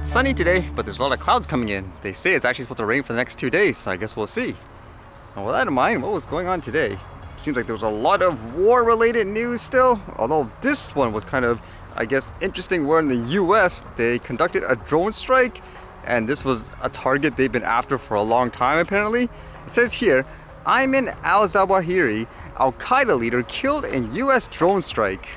sunny today, but there's a lot of clouds coming in. They say it's actually supposed to rain for the next 2 days, so I guess we'll see. And with that in mind, what was going on today? Seems like there was a lot of war-related news still, although this one was kind of, I guess, interesting. Where in the US, they conducted a drone strike, and this was a target they've been after for a long time, apparently. It says here, Ayman al-Zawahiri, al-Qaeda leader, killed in US drone strike.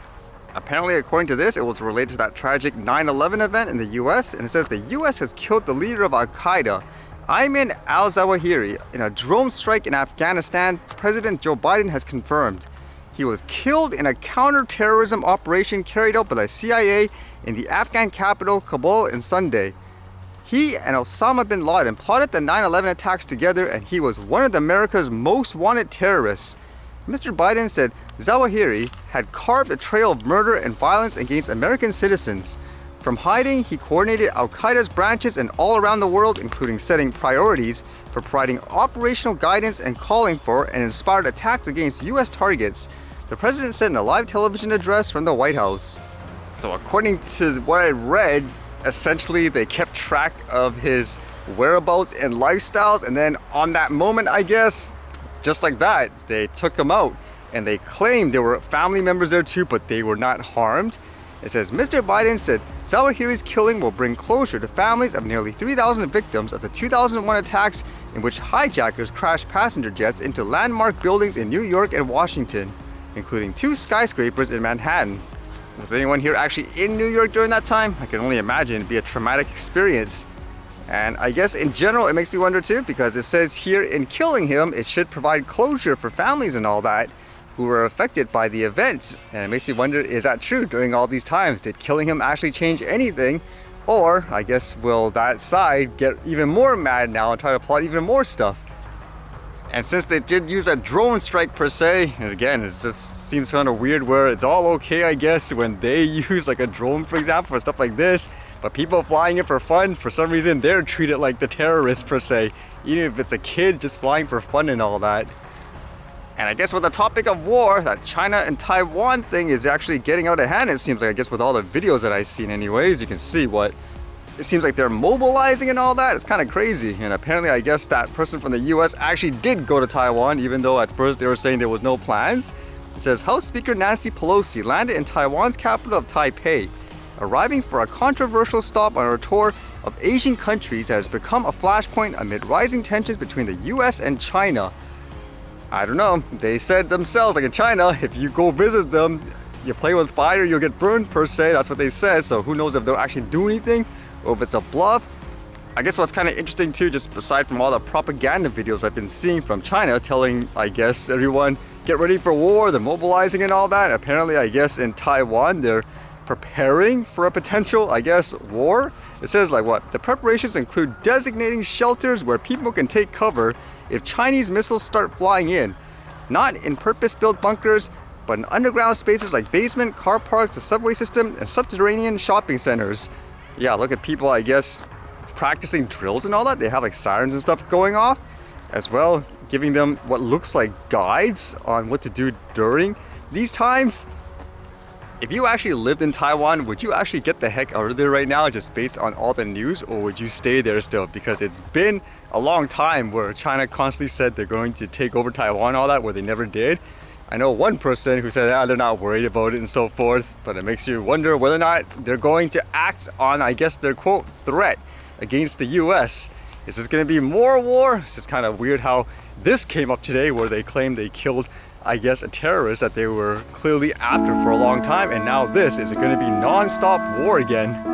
Apparently, according to this, it was related to that tragic 9/11 event in the US, and it says the US has killed the leader of al-Qaeda, Ayman al-Zawahiri, in a drone strike in Afghanistan. President Joe Biden has confirmed. He was killed in a counter-terrorism operation carried out by the CIA in the Afghan capital, Kabul, on Sunday. He and Osama bin Laden plotted the 9/11 attacks together, and he was one of America's most wanted terrorists. Mr. Biden said Zawahiri had carved a trail of murder and violence against American citizens. From hiding, he coordinated al-Qaeda's branches and all around the world, including setting priorities for providing operational guidance and calling for and inspired attacks against U.S. targets, the president said in a live television address from the White House. So according to what I read, essentially they kept track of his whereabouts and lifestyles, and then on that moment, I guess, just like that, they took him out, and they claimed there were family members there too, but they were not harmed. It says, Mr. Biden said Zawahiri's killing will bring closure to families of nearly 3,000 victims of the 2001 attacks in which hijackers crashed passenger jets into landmark buildings in New York and Washington, including 2 skyscrapers in Manhattan. Was anyone here actually in New York during that time? I can only imagine it'd be a traumatic experience. And I guess in general it makes me wonder too, because it says here in killing him it should provide closure for families and all that who were affected by the events. And it makes me wonder, is that true during all these times? Did killing him actually change anything? Or I guess will that side get even more mad now and try to plot even more stuff? And since they did use a drone strike per se, and again, it just seems kind of weird where it's all okay, I guess, when they use like a drone, for example, for stuff like this, but people flying it for fun, for some reason, they're treated like the terrorists per se, even if it's a kid just flying for fun and all that. And I guess with the topic of war, that China and Taiwan thing is actually getting out of hand, it seems like. I guess with all the videos that I've seen anyways, you can see what it seems like they're mobilizing and all that. It's kind of crazy. And apparently, I guess that person from the US actually did go to Taiwan, even though at first they were saying there was no plans. It says House Speaker Nancy Pelosi landed in Taiwan's capital of Taipei, arriving for a controversial stop on her tour of Asian countries that has become a flashpoint amid rising tensions between the US and China. I don't know, they said themselves, like in China, if you go visit them, you play with fire, you'll get burned per se. That's what they said. So who knows if they'll actually do anything or if it's a bluff. I guess what's kind of interesting too, just aside from all the propaganda videos I've been seeing from China telling, I guess, everyone get ready for war, they're mobilizing and all that. Apparently, I guess in Taiwan, they're preparing for a potential, I guess, war. It says like what? The preparations include designating shelters where people can take cover if Chinese missiles start flying in. Not in purpose-built bunkers, but in underground spaces like basement, car parks, the subway system, and subterranean shopping centers. Yeah, look at people, I guess, practicing drills and all that. They have like sirens and stuff going off as well, giving them what looks like guides on what to do during these times. If you actually lived in Taiwan, would you actually get the heck out of there right now just based on all the news, or would you stay there still? Because it's been a long time where China constantly said they're going to take over Taiwan and all that, where they never did. I know one person who said they're not worried about it and so forth, but it makes you wonder whether or not they're going to act on, I guess, their quote threat against the US. Is this going to be more war? It's just kind of weird how this came up today, where they claimed they killed, I guess, a terrorist that they were clearly after for a long time, and now this is going to be non-stop war again.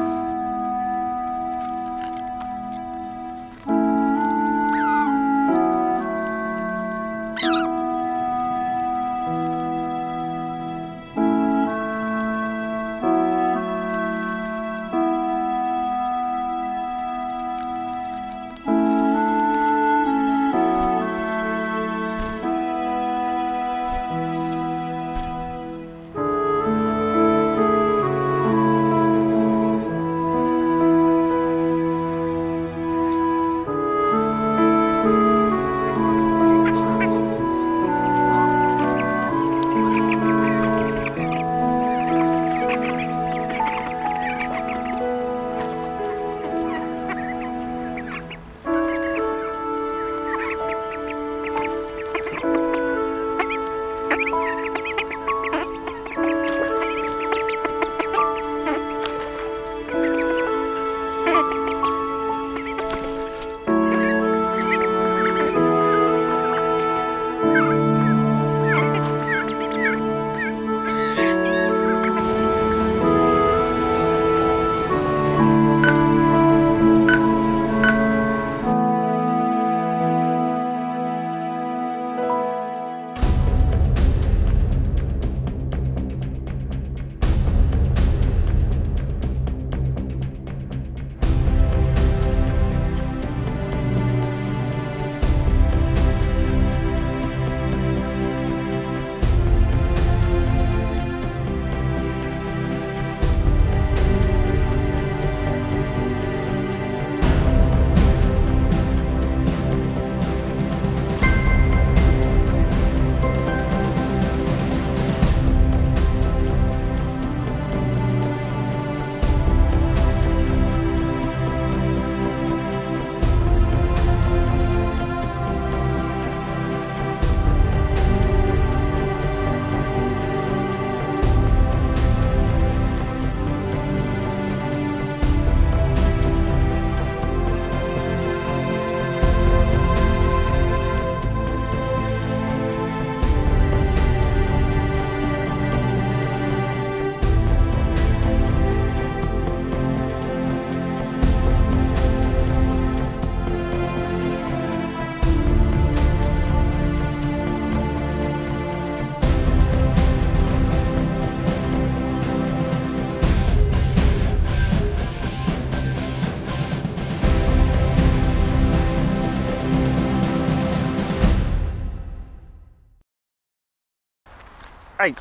Alright,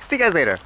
see you guys later.